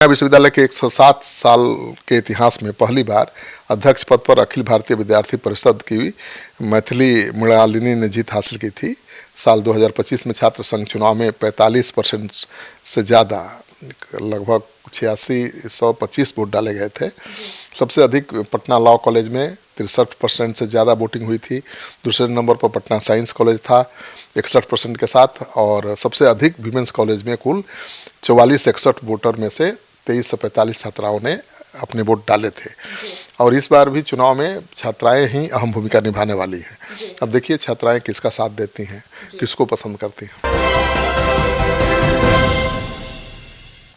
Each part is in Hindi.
विश्वविद्यालय के 107 साल के इतिहास में पहली बार अध्यक्ष पद पर अखिल भारतीय विद्यार्थी परिषद की मैथिली मृणालिनी ने जीत हासिल की थी। साल 2025 में छात्र संघ चुनाव में 45% से ज़्यादा लगभग 8625 वोट डाले गए थे। सबसे अधिक पटना लॉ कॉलेज में 63% से ज़्यादा वोटिंग हुई थी। दूसरे नंबर पर पटना साइंस कॉलेज था 61% के साथ, और सबसे अधिक विमेंस कॉलेज में कुल 4461 वोटर में से 23 से 45 छात्राओं ने अपने वोट डाले थे। और इस बार भी चुनाव में छात्राएं ही अहम भूमिका निभाने वाली हैं। अब देखिए छात्राएं किसका साथ देती हैं, किसको पसंद करती हैं।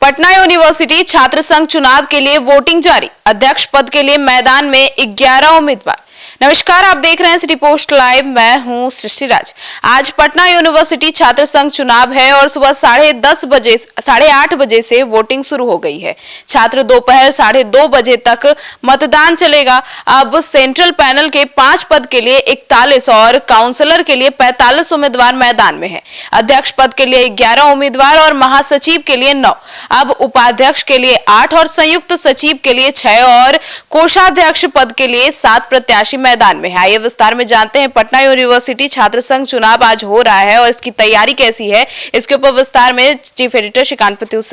पटना यूनिवर्सिटी छात्र संघ चुनाव के लिए वोटिंग जारी। अध्यक्ष पद के लिए मैदान में 11 उम्मीदवार। नमस्कार, आप देख रहे हैं सिटी पोस्ट लाइव। मैं हूं सृष्टि राज। आज पटना यूनिवर्सिटी छात्र संघ चुनाव है और सुबह 8:30 बजे से वोटिंग शुरू हो गई है। छात्र दोपहर 2:30 बजे तक मतदान चलेगा। अब सेंट्रल पैनल के 5 पद के लिए 41 और काउंसलर के लिए 45 उम्मीदवार मैदान में है। अध्यक्ष पद के लिए 11 उम्मीदवार और महासचिव के लिए 9। अब उपाध्यक्ष के लिए 8 और संयुक्त सचिव के लिए 6 और कोषाध्यक्ष पद के लिए 7 प्रत्याशी मैदान में है। आइए विस्तार में जानते हैं पटना यूनिवर्सिटी छात्र संघ चुनाव आज हो रहा है और इसकी तैयारी कैसी है। इसके ऊपर विस्तार में chief editor Shrikant Pratyush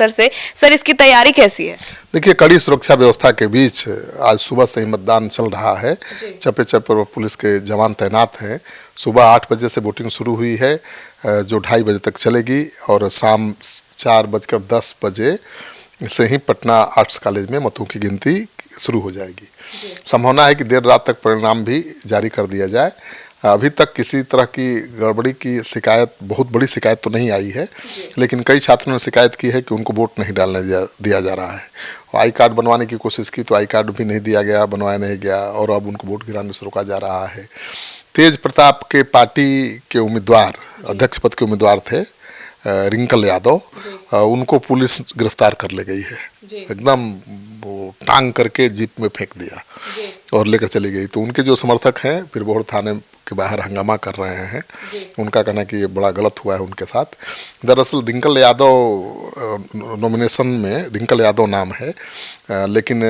sir इसकी तैयारी कैसी है? देखिए, कड़ी सुरक्षा व्यवस्था के बीच आज सुबह से ही मतदान चल रहा है। चप्पे चप्पे पर पुलिस के जवान तैनात हैं। सुबह 8 बजे से वोटिंग शुरू हुई है जो 2:30 बजे तक चलेगी, और शाम 4:10 बजे से ही पटना आर्ट्स कॉलेज में मतों की गिनती शुरू हो जाएगी। संभावना है कि देर रात तक परिणाम भी जारी कर दिया जाए। अभी तक किसी तरह की गड़बड़ी की शिकायत, बहुत बड़ी शिकायत तो नहीं आई है, लेकिन कई छात्रों ने शिकायत की है कि उनको वोट नहीं डालने दिया जा रहा है। आई कार्ड बनवाने की कोशिश की तो आई कार्ड भी नहीं दिया गया, बनवाया नहीं गया, और अब उनको वोट गिराने से रोका जा रहा है। तेज प्रताप के पार्टी के उम्मीदवार, अध्यक्ष पद के उम्मीदवार थे रिंकल यादव, उनको पुलिस गिरफ्तार कर ले गई है। एकदम टांग करके जीप में फेंक दिया और लेकर चली गई। तो उनके जो समर्थक हैं फिर बोहर थाने के बाहर हंगामा कर रहे हैं। उनका कहना है कि ये बड़ा गलत हुआ है उनके साथ। दरअसल रिंकल यादव नॉमिनेशन में रिंकल यादव नाम है, लेकिन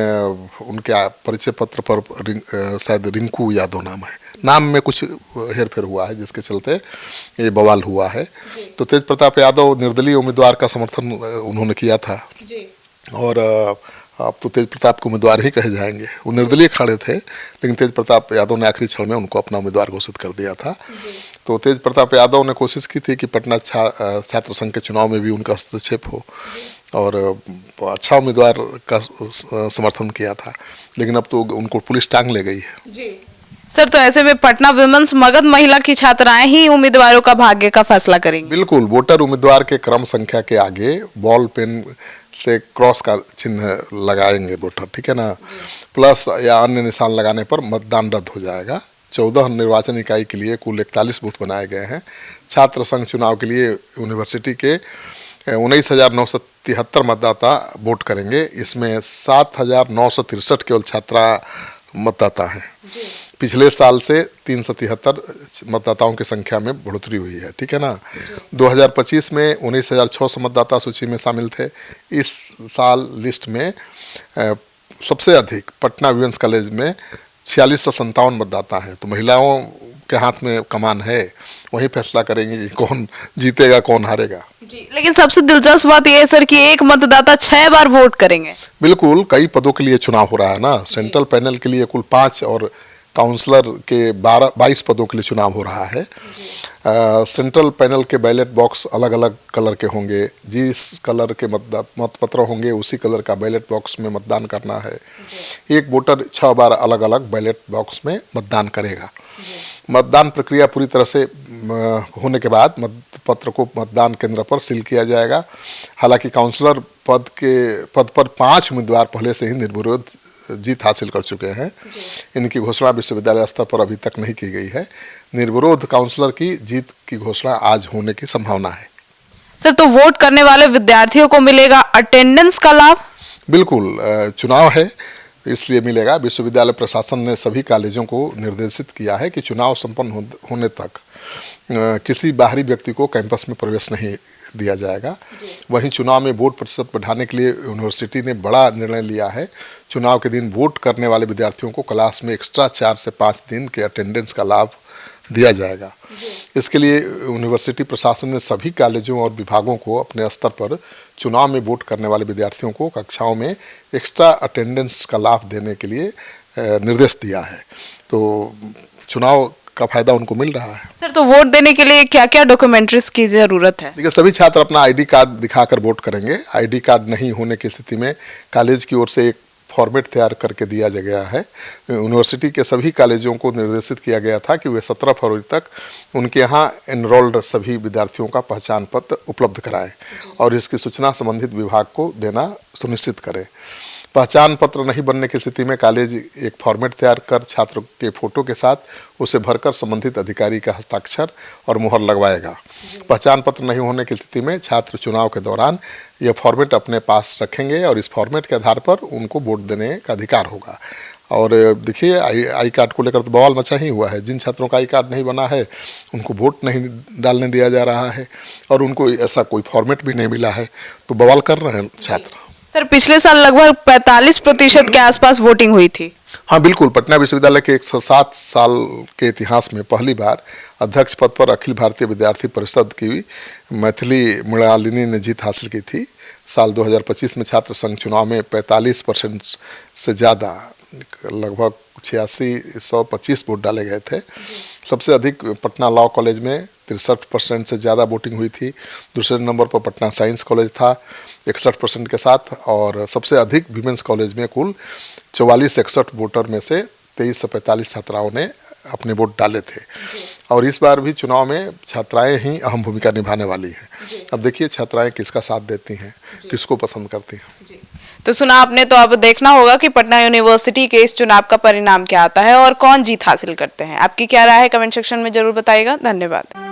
उनके परिचय पत्र पर शायद रिंकू यादव नाम है। नाम में कुछ हेरफेर हुआ है जिसके चलते ये बवाल हुआ है। तो तेज प्रताप यादव निर्दलीय उम्मीदवार का समर्थन उन्होंने किया था, और अब तो तेज प्रताप के उम्मीदवार ही कहे जाएंगे। वो निर्दलीय खड़े थे, लेकिन तेज प्रताप यादव ने आखिरी क्षण में उनको अपना उम्मीदवार घोषित कर दिया था। तो तेज प्रताप यादव ने कोशिश की थी कि पटना छात्र संघ के चुनाव में भी उनका हस्तक्षेप हो, और अच्छा उम्मीदवार का समर्थन किया था, लेकिन अब तो उनको पुलिस टांग ले गई है। सर, तो ऐसे में पटना विमेंस मगध महिला की छात्राएं ही उम्मीदवारों का भाग्य का फैसला करेंगी। बिल्कुल, वोटर उम्मीदवार के क्रम संख्या के आगे बॉल पेन से क्रॉस का चिन्ह लगाएंगे वोटर, ठीक है ना। प्लस या अन्य निशान लगाने पर मतदान रद्द हो जाएगा। 14 निर्वाचन इकाई के लिए कुल 41 बूथ बनाए गए हैं। छात्र संघ चुनाव के लिए यूनिवर्सिटी के 19,973 मतदाता वोट करेंगे। इसमें 7,963 केवल छात्रा मतदाता हैं। पिछले साल से 373 मतदाताओं की संख्या में बढ़ोतरी हुई है, ठीक है ना। 2025 में 19,600 मतदाता सूची में शामिल थे। इस साल लिस्ट में सबसे अधिक पटना विमेंस कॉलेज में 4657 मतदाता हैं। तो महिलाओं के हाथ में कमान है, वही फैसला करेंगे कि कौन जीतेगा कौन हारेगा। जी, लेकिन सबसे दिलचस्प बात यह है सर कि एक मतदाता 6 बार वोट करेंगे। बिल्कुल, कई पदों के लिए चुनाव हो रहा है ना। सेंट्रल पैनल के लिए कुल 5 और काउंसलर के 22 पदों के लिए चुनाव हो रहा है। सेंट्रल पैनल के बैलेट बॉक्स अलग अलग कलर के होंगे। जिस कलर के मतपत्र होंगे उसी कलर का बैलेट बॉक्स में मतदान करना है। एक वोटर 6 बार अलग अलग बैलेट बॉक्स में मतदान करेगा। मतदान प्रक्रिया पूरी तरह से होने के बाद मतपत्र को मतदान केंद्र पर सील किया जाएगा। हालांकि काउंसलर पद पर 5 उम्मीदवार पहले से ही निर्विरोध जीत हासिल कर चुके हैं। इनकी घोषणा विश्वविद्यालय स्तर पर अभी तक नहीं की गई है। निर्विरोध काउंसलर की जीत की घोषणा आज होने की संभावना है। सर, तो वोट करने वाले विद्यार्थियों को मिलेगा अटेंडेंस का लाभ? बिल्कुल, चुनाव है इसलिए मिलेगा। विश्वविद्यालय प्रशासन ने सभी कॉलेजों को निर्देशित किया है कि चुनाव संपन्न होने तक किसी बाहरी व्यक्ति को कैंपस में प्रवेश नहीं दिया जाएगा। वहीं चुनाव में वोट प्रतिशत बढ़ाने के लिए यूनिवर्सिटी ने बड़ा निर्णय लिया है। चुनाव के दिन वोट करने वाले विद्यार्थियों को क्लास में एक्स्ट्रा 4 से 5 दिन के अटेंडेंस का लाभ दिया जाएगा। इसके लिए यूनिवर्सिटी प्रशासन ने सभी कॉलेजों और विभागों को अपने स्तर पर चुनाव में वोट करने वाले विद्यार्थियों को कक्षाओं में एक्स्ट्रा अटेंडेंस का लाभ देने के लिए निर्देश दिया है। तो चुनाव का फायदा उनको मिल रहा है। सर, तो वोट देने के लिए क्या क्या डॉक्यूमेंट्रीज की जरूरत है? देखिए, सभी छात्र अपना आईडी कार्ड दिखाकर वोट करेंगे। आईडी कार्ड नहीं होने की स्थिति में कॉलेज की ओर से एक फॉर्मेट तैयार करके दिया गया है। यूनिवर्सिटी के सभी कॉलेजों को निर्देशित किया गया था कि वे 17 फरवरी तक उनके यहाँ एनरोल्ड सभी विद्यार्थियों का पहचान पत्र उपलब्ध कराएं और इसकी सूचना संबंधित विभाग को देना सुनिश्चित करें। पहचान पत्र नहीं बनने की स्थिति में कॉलेज एक फॉर्मेट तैयार कर छात्र के फोटो के साथ उसे भरकर संबंधित अधिकारी का हस्ताक्षर और मुहर लगवाएगा। पहचान पत्र नहीं होने की स्थिति में छात्र चुनाव के दौरान यह फॉर्मेट अपने पास रखेंगे और इस फॉर्मेट के आधार पर उनको वोट देने का अधिकार होगा। और देखिए, आई कार्ड को लेकर तो बवाल मचा ही हुआ है। जिन छात्रों का आई कार्ड नहीं बना है उनको वोट नहीं डालने दिया जा रहा है और उनको ऐसा कोई फॉर्मेट भी नहीं मिला है, तो बवाल कर रहे हैं छात्र। सर, पिछले साल लगभग 45% के आसपास वोटिंग हुई थी। हाँ बिल्कुल, पटना विश्वविद्यालय के 107 साल के इतिहास में पहली बार अध्यक्ष पद पर अखिल भारतीय विद्यार्थी परिषद की मैथिली मृणालिनी ने जीत हासिल की थी। साल 2025 में छात्र संघ चुनाव में 45% से ज़्यादा, लगभग 8625 वोट डाले गए थे। सबसे अधिक पटना लॉ कॉलेज में 63% से ज़्यादा वोटिंग हुई थी। दूसरे नंबर पर पटना साइंस कॉलेज था 61% के साथ, और सबसे अधिक विमेंस कॉलेज में कुल 4461 वोटर में से 23 से 45 छात्राओं ने अपने वोट डाले थे। और इस बार भी चुनाव में छात्राएं ही अहम भूमिका निभाने वाली हैं। अब देखिए छात्राएं किसका साथ देती हैं, किसको पसंद करती हैं। तो सुना आपने, तो अब देखना होगा कि पटना यूनिवर्सिटी के इस चुनाव का परिणाम क्या आता है और कौन जीत हासिल करते हैं। आपकी क्या राय है, कमेंट सेक्शन में जरूर बताइएगा। धन्यवाद।